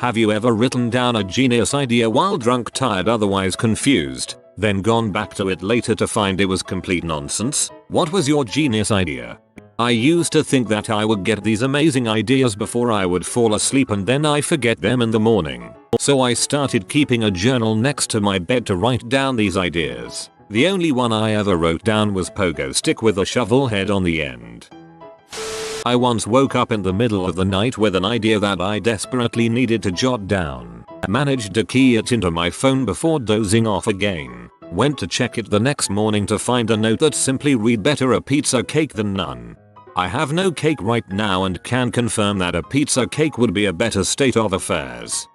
Have you ever written down a genius idea while drunk, tired, otherwise confused, then gone back to it later to find it was complete nonsense? What was your genius idea? I used to think that I would get these amazing ideas before I would fall asleep and then I forget them in the morning. So I started keeping a journal next to my bed to write down these ideas. The only one I ever wrote down was pogo stick with a shovel head on the end. I once woke up in the middle of the night with an idea that I desperately needed to jot down. I managed to key it into my phone before dozing off again. Went to check it the next morning to find a note that simply read, better a pizza cake than none. I have no cake right now and can confirm that a pizza cake would be a better state of affairs.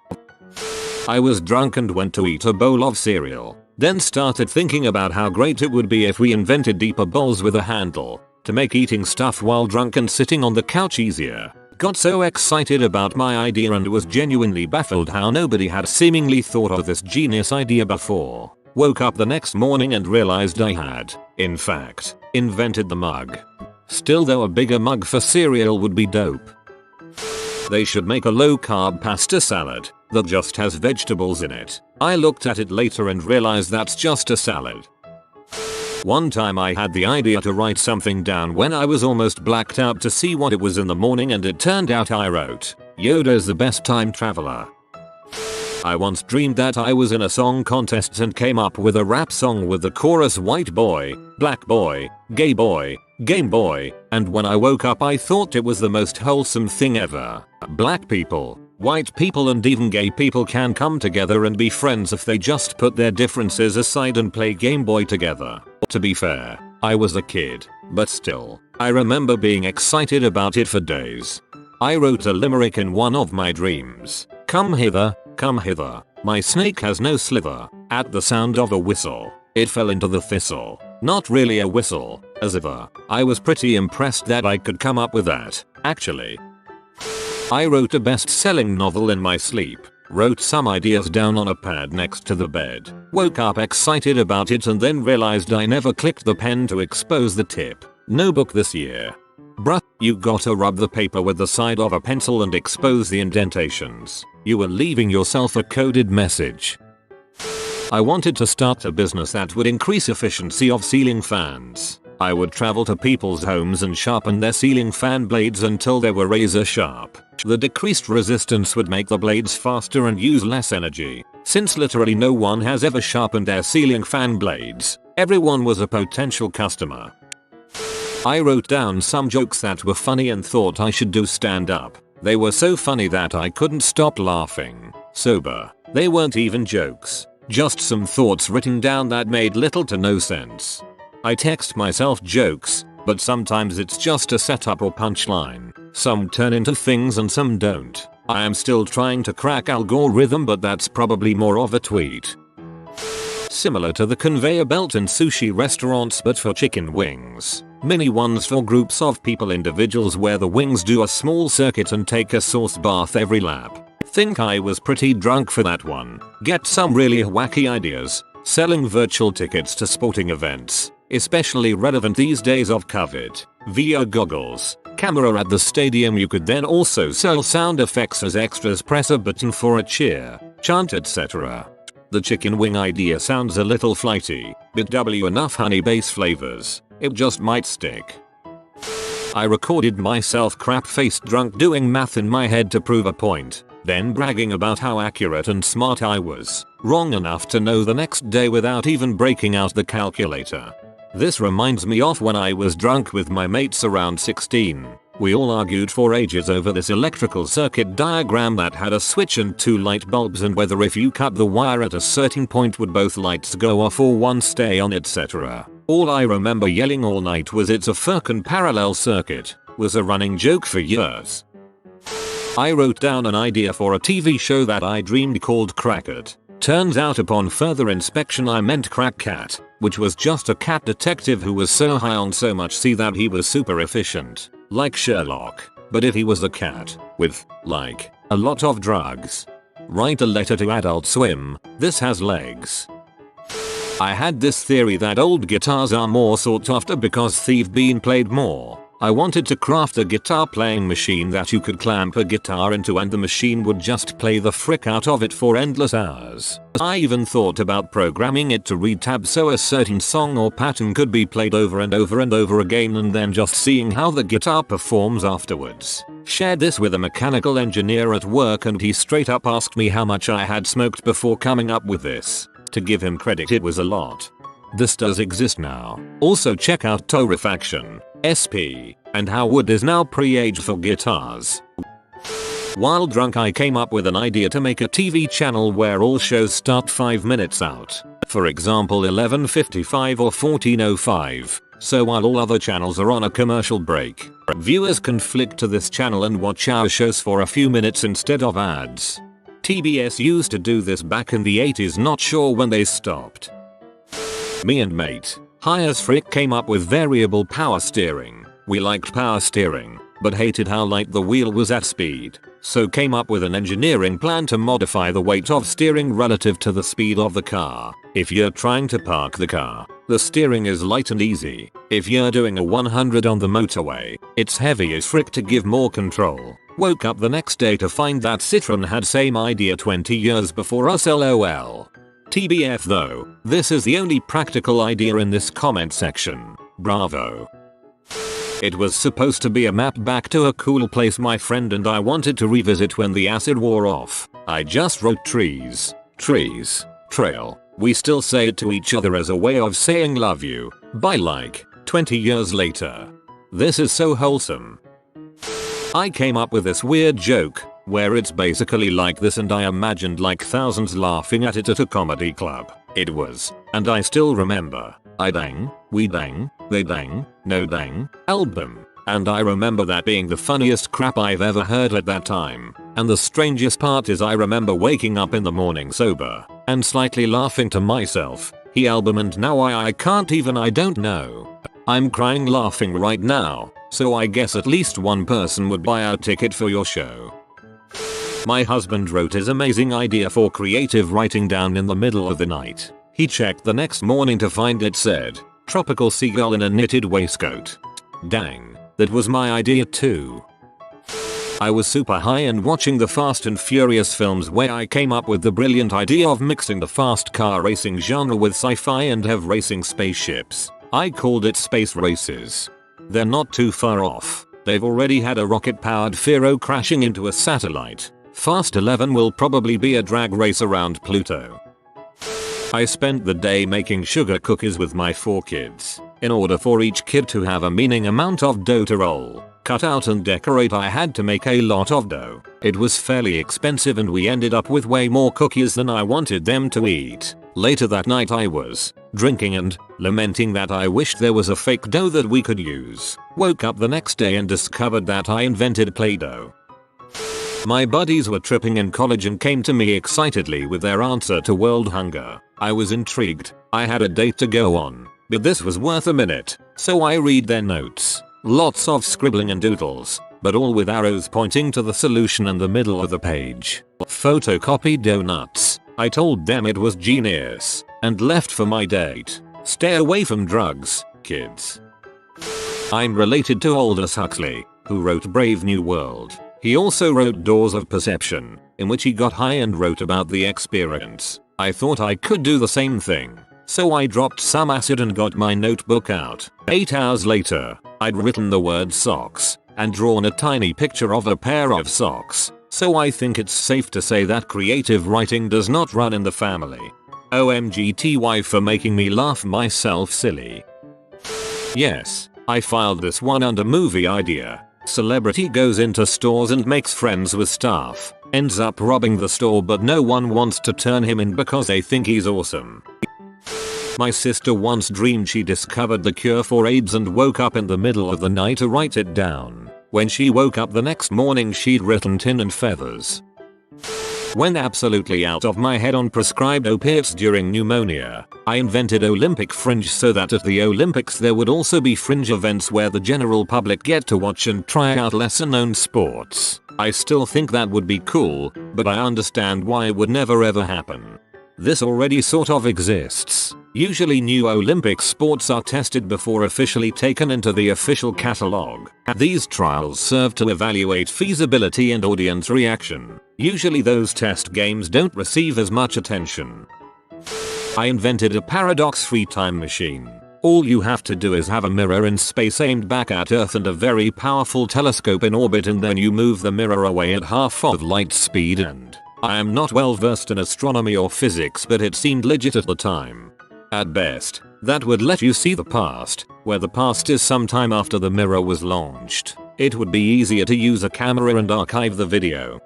I was drunk and went to eat a bowl of cereal. Then started thinking about how great it would be if we invented deeper bowls with a handle to make eating stuff while drunk and sitting on the couch easier. Got so excited about my idea and was genuinely baffled how nobody had seemingly thought of this genius idea before. Woke up the next morning and realized I had, in fact, invented the mug. Still though, a bigger mug for cereal would be dope. They should make a low-carb pasta salad that just has vegetables in it. I looked at it later and realized that's just a salad. One time I had the idea to write something down when I was almost blacked out to see what it was in the morning, and it turned out I wrote, "Yoda's the best time traveler." I once dreamed that I was in a song contest and came up with a rap song with the chorus white boy, black boy, gay boy, game boy, and when I woke up I thought it was the most wholesome thing ever. Black people, white people and even gay people can come together and be friends if they just put their differences aside and play Game Boy together. To be fair, I was a kid, but still, I remember being excited about it for days. I wrote a limerick in one of my dreams. Come hither, my snake has no slither. At the sound of a whistle, it fell into the thistle. Not really a whistle, as ever. I was pretty impressed that I could come up with that, actually. I wrote a best-selling novel in my sleep. Wrote some ideas down on a pad next to the bed. Woke up excited about it and then realized I never clicked the pen to expose the tip. No book this year. Bruh, you gotta rub the paper with the side of a pencil and expose the indentations. You were leaving yourself a coded message. I wanted to start a business that would increase efficiency of ceiling fans. I would travel to people's homes and sharpen their ceiling fan blades until they were razor sharp. The decreased resistance would make the blades faster and use less energy. Since literally no one has ever sharpened their ceiling fan blades, everyone was a potential customer. I wrote down some jokes that were funny and thought I should do stand up. They were so funny that I couldn't stop laughing. Sober. They weren't even jokes. Just some thoughts written down that made little to no sense. I text myself jokes, but sometimes it's just a setup or punchline. Some turn into things and some don't. I am still trying to crack algorithm, but that's probably more of a tweet. Similar to the conveyor belt in sushi restaurants but for chicken wings. Mini ones for groups of people, individuals where the wings do a small circuit and take a sauce bath every lap. Think I was pretty drunk for that one. Get some really wacky ideas. Selling virtual tickets to sporting events, especially relevant these days of COVID. VR goggles. Camera at the stadium. You could then also sell sound effects as extras. Press a button for a cheer, chant, etc. The chicken wing idea sounds a little flighty, but enough honey base flavors, it just might stick. I recorded myself crap-faced drunk doing math in my head to prove a point, then bragging about how accurate and smart I was, wrong enough to know the next day without even breaking out the calculator. This reminds me of when I was drunk with my mates around 16. We all argued for ages over this electrical circuit diagram that had a switch and 2 light bulbs, and whether if you cut the wire at a certain point would both lights go off or one stay on, etc. All I remember yelling all night was "it's a fucking parallel circuit," was a running joke for years. I wrote down an idea for a TV show that I dreamed called Crackit. Turns out upon further inspection I meant Crack Cat, which was just a cat detective who was so high on so much C that he was super efficient, like Sherlock, but if he was a cat, with, like, a lot of drugs. Write a letter to Adult Swim, this has legs. I had this theory that old guitars are more sought after because they've been played more. I wanted to craft a guitar playing machine that you could clamp a guitar into and the machine would just play the frick out of it for endless hours. I even thought about programming it to read tabs so a certain song or pattern could be played over and over and over again and then just seeing how the guitar performs afterwards. Shared this with a mechanical engineer at work and he straight up asked me how much I had smoked before coming up with this. To give him credit, it was a lot. This does exist now. Also check out Torrefaction, SP, and how wood is now pre-aged for guitars. While drunk I came up with an idea to make a TV channel where all shows start 5 minutes out. For example 11:55 or 14:05. So while all other channels are on a commercial break, viewers can flick to this channel and watch our shows for a few minutes instead of ads. TBS used to do this back in the 80s, not sure when they stopped. Me and mate, high as frick, came up with variable power steering. We liked power steering, but hated how light the wheel was at speed, so came up with an engineering plan to modify the weight of steering relative to the speed of the car. If you're trying to park the car, the steering is light and easy. If you're doing a 100 on the motorway, it's heavy as frick to give more control. Woke up the next day to find that Citroen had same idea 20 years before us, lol. TBF though, this is the only practical idea in this comment section. Bravo. It was supposed to be a map back to a cool place my friend and I wanted to revisit when the acid wore off. I just wrote trees, trail. We still say it to each other as a way of saying love you. By like 20 years later. This is so wholesome. I came up with this weird joke where it's basically like this and I imagined like thousands laughing at it at a comedy club. It was, and I still remember, I dang, we dang, they dang, no dang, album. And I remember that being the funniest crap I've ever heard at that time. And the strangest part is I remember waking up in the morning sober and slightly laughing to myself. He album and now I don't know. I'm crying laughing right now, so I guess at least one person would buy our ticket for your show. My husband wrote his amazing idea for creative writing down in the middle of the night. He checked the next morning to find it said, tropical seagull in a knitted waistcoat. Dang, that was my idea too. I was super high and watching the Fast and Furious films where I came up with the brilliant idea of mixing the fast car racing genre with sci-fi and have racing spaceships. I called it Space Races. They're not too far off. They've already had a rocket-powered Pharaoh crashing into a satellite. Fast 11 will probably be a drag race around Pluto. I spent the day making sugar cookies with my 4 kids. In order for each kid to have a meaning amount of dough to roll, cut out and decorate, I had to make a lot of dough. It was fairly expensive and we ended up with way more cookies than I wanted them to eat. Later that night I was drinking and lamenting that I wished there was a fake dough that we could use. Woke up the next day and discovered that I invented Play-Doh. My buddies were tripping in college and came to me excitedly with their answer to world hunger. I was intrigued. I had a date to go on, but this was worth a minute, so I read their notes. Lots of scribbling and doodles, but all with arrows pointing to the solution in the middle of the page. Photocopy donuts. I told them it was genius and left for my date. Stay away from drugs, kids. I'm related to Aldous Huxley, who wrote Brave New World. He also wrote Doors of Perception, in which he got high and wrote about the experience. I thought I could do the same thing, so I dropped some acid and got my notebook out. 8 hours later, I'd written the word socks and drawn a tiny picture of a pair of socks. So I think it's safe to say that creative writing does not run in the family. OMGTY for making me laugh myself silly. Yes, I filed this one under movie idea. Celebrity goes into stores and makes friends with staff. Ends up robbing the store but no one wants to turn him in because they think he's awesome. My sister once dreamed she discovered the cure for AIDS and woke up in the middle of the night to write it down. When she woke up the next morning she'd written tin and feathers. When absolutely out of my head on prescribed opiates during pneumonia, I invented Olympic Fringe so that at the Olympics there would also be fringe events where the general public get to watch and try out lesser known sports. I still think that would be cool, but I understand why it would never ever happen. This already sort of exists. Usually new Olympic sports are tested before officially taken into the official catalogue. These trials serve to evaluate feasibility and audience reaction. Usually those test games don't receive as much attention. I invented a paradox-free time machine. All you have to do is have a mirror in space aimed back at Earth and a very powerful telescope in orbit, and then you move the mirror away at half of light speed, and I am not well versed in astronomy or physics, but it seemed legit at the time. At best, that would let you see the past, where the past is sometime after the mirror was launched. It would be easier to use a camera and archive the video.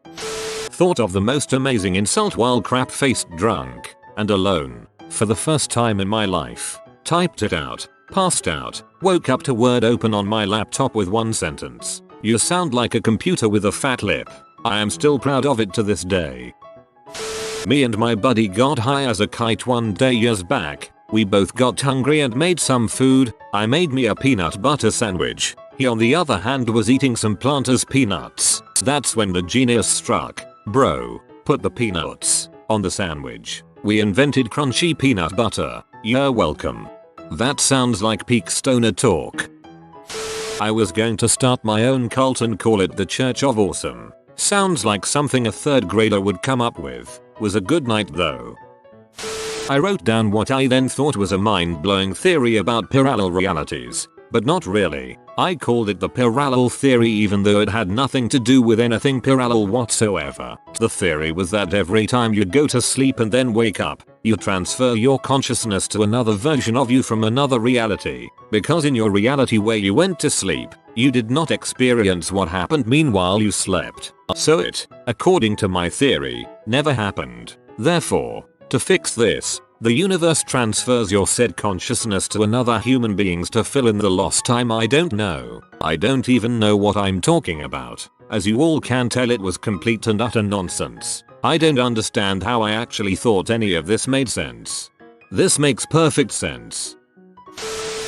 Thought of the most amazing insult while crap-faced drunk and alone for the first time in my life. Typed it out, passed out, woke up to Word open on my laptop with one sentence. You sound like a computer with a fat lip. I am still proud of it to this day. Me and my buddy got high as a kite one day years back. We both got hungry and made some food. I made me a peanut butter sandwich. He on the other hand was eating some Planters peanuts. That's when the genius struck. Bro, put the peanuts on the sandwich. We invented crunchy peanut butter. You're welcome. That sounds like peak stoner talk. I was going to start my own cult and call it the Church of Awesome. Sounds like something a third grader would come up with. Was a good night though. I wrote down what I then thought was a mind-blowing theory about parallel realities. But not really. I called it the parallel theory even though it had nothing to do with anything parallel whatsoever. The theory was that every time you go to sleep and then wake up, you transfer your consciousness to another version of you from another reality. Because in your reality where you went to sleep, you did not experience what happened meanwhile you slept. So it, according to my theory, never happened. Therefore, to fix this, the universe transfers your said consciousness to another human beings to fill in the lost time. I don't know. I don't even know what I'm talking about. As you all can tell, it was complete and utter nonsense. I don't understand how I actually thought any of this made sense. This makes perfect sense.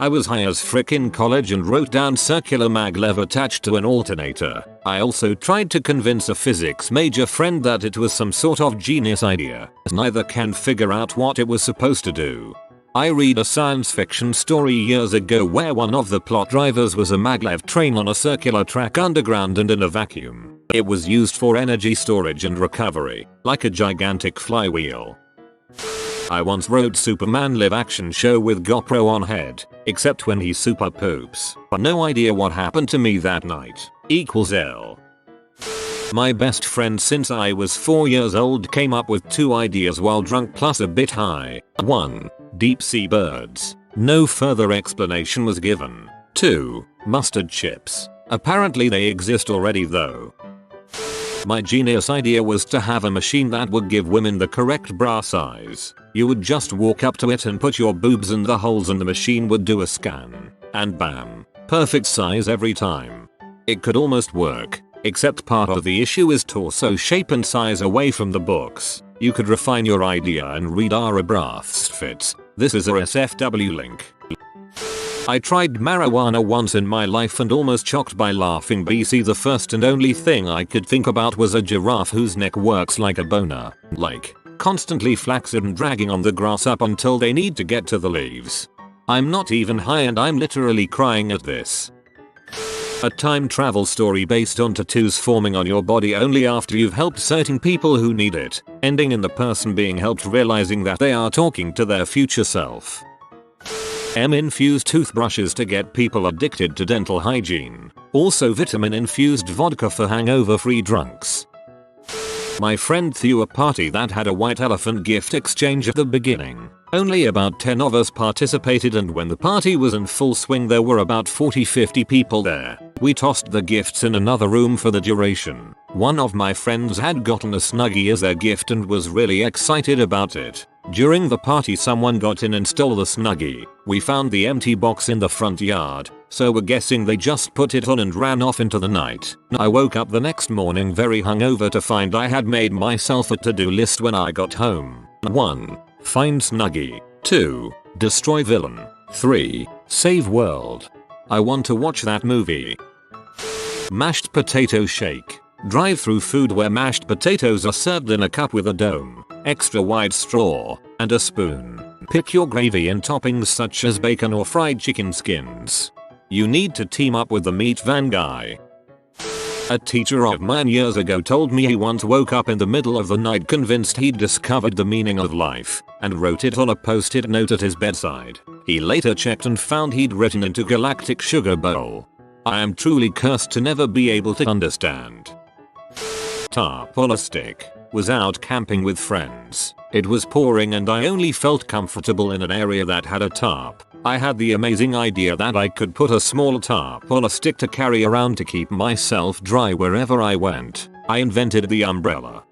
I was high as frick in college and wrote down circular maglev attached to an alternator. I also tried to convince a physics major friend that it was some sort of genius idea. Neither can figure out what it was supposed to do. I read a science fiction story years ago where one of the plot drivers was a maglev train on a circular track underground and in a vacuum. It was used for energy storage and recovery, like a gigantic flywheel. I once wrote Superman live action show with GoPro on head, except when he super poops. No idea what happened to me that night. L. My best friend since I was 4 years old came up with 2 ideas while drunk plus a bit high. 1. Deep sea birds. No further explanation was given. 2. Mustard chips. Apparently they exist already though. My genius idea was to have a machine that would give women the correct bra size. You would just walk up to it and put your boobs in the holes and the machine would do a scan. And bam. Perfect size every time. It could almost work. Except part of the issue is torso shape and size away from the books. You could refine your idea and read our breaths fits. This is a SFW link. I tried marijuana once in my life and almost choked by laughing. BC the first and only thing I could think about was a giraffe whose neck works like a boner. Like, constantly flaccid and dragging on the grass up until they need to get to the leaves. I'm not even high and I'm literally crying at this. A time travel story based on tattoos forming on your body only after you've helped certain people who need it, ending in the person being helped realizing that they are talking to their future self. Infused toothbrushes to get people addicted to dental hygiene. Also vitamin infused vodka for hangover-free drunks. My friend threw a party that had a white elephant gift exchange at the beginning. Only about 10 of us participated, and when the party was in full swing there were about 40-50 people there. We tossed the gifts in another room for the duration. One of my friends had gotten a Snuggie as their gift and was really excited about it. During the party someone got in and stole the Snuggie. We found the empty box in the front yard, so we're guessing they just put it on and ran off into the night. I woke up the next morning very hungover to find I had made myself a to-do list when I got home. 1. Find Snuggie. 2. Destroy villain. 3. Save world. I want to watch that movie. Mashed potato shake. Drive-through food where mashed potatoes are served in a cup with a dome, extra wide straw, and a spoon. Pick your gravy in toppings such as bacon or fried chicken skins. You need to team up with the meat van guy. A teacher of mine years ago told me he once woke up in the middle of the night convinced he'd discovered the meaning of life, and wrote it on a post-it note at his bedside. He later checked and found he'd written intergalactic sugar bowl. I am truly cursed to never be able to understand. Tarp on a stick. Was out camping with friends. It was pouring and I only felt comfortable in an area that had a tarp. I had the amazing idea that I could put a small tarp on a stick to carry around to keep myself dry wherever I went. I invented the umbrella.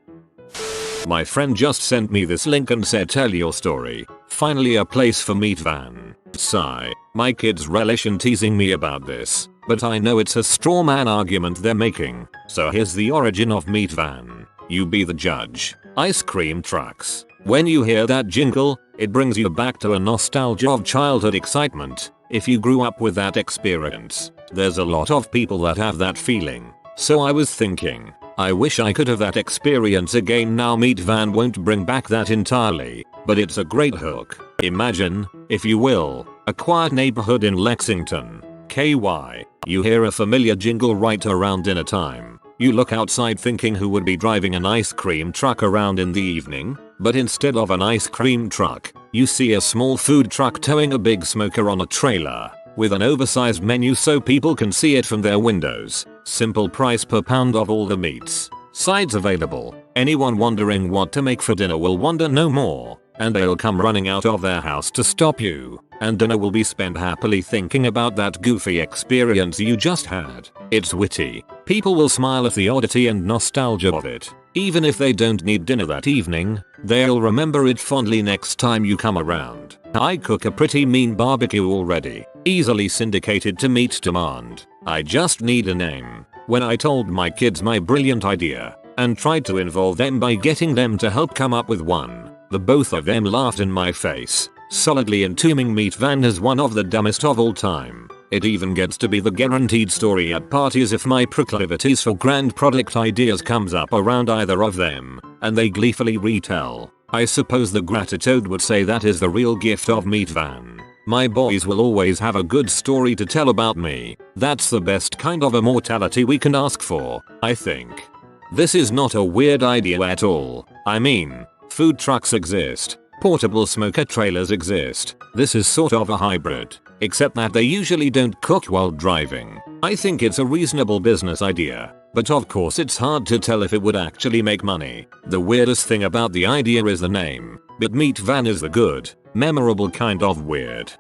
My friend just sent me this link and said tell your story. Finally a place for meat van. Sigh. My kids relish in teasing me about this, but I know it's a straw man argument they're making. So here's the origin of meat van. You be the judge. Ice cream trucks. When you hear that jingle, it brings you back to a nostalgia of childhood excitement. If you grew up with that experience, there's a lot of people that have that feeling. So I was thinking, I wish I could have that experience again. Now meat van won't bring back that entirely, but it's a great hook. Imagine, if you will, a quiet neighborhood in Lexington, KY. You hear a familiar jingle right around dinner time. You look outside thinking who would be driving an ice cream truck around in the evening, but instead of an ice cream truck, you see a small food truck towing a big smoker on a trailer, with an oversized menu so people can see it from their windows. Simple price per pound of all the meats. Sides available. Anyone wondering what to make for dinner will wonder no more, and they'll come running out of their house to stop you, and dinner will be spent happily thinking about that goofy experience you just had. It's witty. People will smile at the oddity and nostalgia of it. Even if they don't need dinner that evening, they'll remember it fondly next time you come around. I cook a pretty mean barbecue already, easily syndicated to meet demand. I just need a name. When I told my kids my brilliant idea, and tried to involve them by getting them to help come up with one, the both of them laughed in my face, solidly entombing meat van as one of the dumbest of all time. It even gets to be the guaranteed story at parties if my proclivities for grand product ideas comes up around either of them, and they gleefully retell. I suppose the gratitude would say that is the real gift of meat van. My boys will always have a good story to tell about me. That's the best kind of immortality we can ask for, I think. This is not a weird idea at all. I mean, food trucks exist. Portable smoker trailers exist. This is sort of a hybrid, except that they usually don't cook while driving. I think it's a reasonable business idea, but of course it's hard to tell if it would actually make money. The weirdest thing about the idea is the name, but meat van is the good, memorable kind of weird.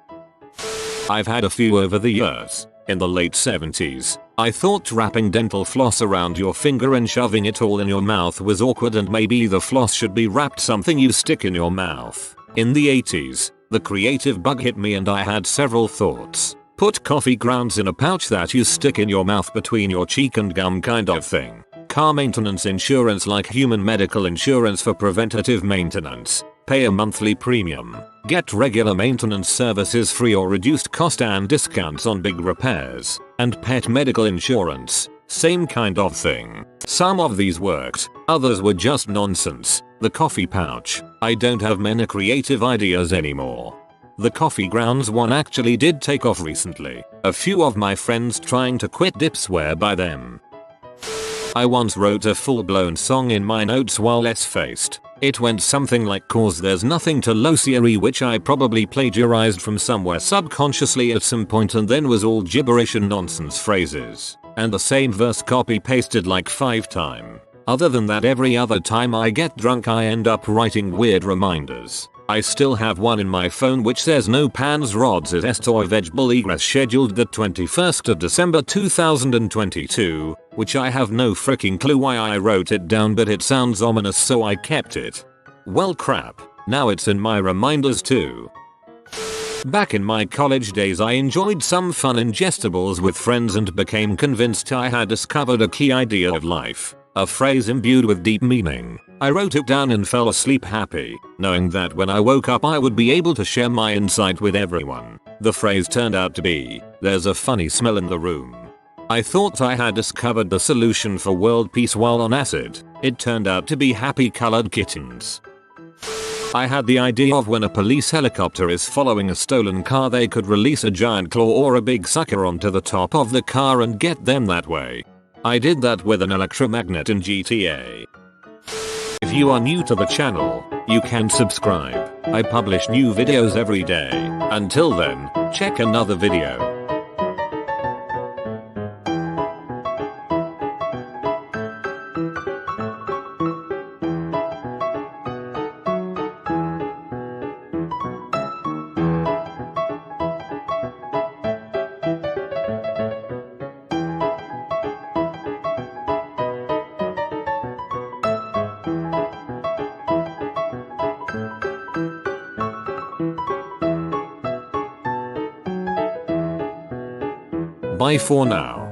I've had a few over the years. In the late 70s, I thought wrapping dental floss around your finger and shoving it all in your mouth was awkward and maybe the floss should be wrapped something you stick in your mouth. In the 80s, the creative bug hit me and I had several thoughts. Put coffee grounds in a pouch that you stick in your mouth between your cheek and gum kind of thing. Car maintenance insurance like human medical insurance for preventative maintenance. Pay a monthly premium. Get regular maintenance services free or reduced cost and discounts on big repairs. And pet medical insurance. Same kind of thing. Some of these worked, others were just nonsense. The coffee pouch. I don't have many creative ideas anymore. The coffee grounds one actually did take off recently. A few of my friends trying to quit dip swear by them. I once wrote a full-blown song in my notes while less faced. It went something like cause there's nothing to Losiery, which I probably plagiarized from somewhere subconsciously at some point and then was all gibberish and nonsense phrases. And the same verse copy pasted like 5 times. Other than that, every other time I get drunk I end up writing weird reminders. I still have one in my phone which says no pans rods is esto vegetable egress scheduled the 21st of December 2022, which I have no freaking clue why I wrote it down, but it sounds ominous so I kept it. Well crap, now it's in my reminders too. Back in my college days I enjoyed some fun ingestibles with friends and became convinced I had discovered a key idea of life. A phrase imbued with deep meaning. I wrote it down and fell asleep happy, knowing that when I woke up I would be able to share my insight with everyone. The phrase turned out to be, there's a funny smell in the room. I thought I had discovered the solution for world peace while on acid. It turned out to be happy colored kittens. I had the idea of when a police helicopter is following a stolen car they could release a giant claw or a big sucker onto the top of the car and get them that way. I did that with an electromagnet in GTA. If you are new to the channel, you can subscribe. I publish new videos every day. Until then, check another video. Bye for now.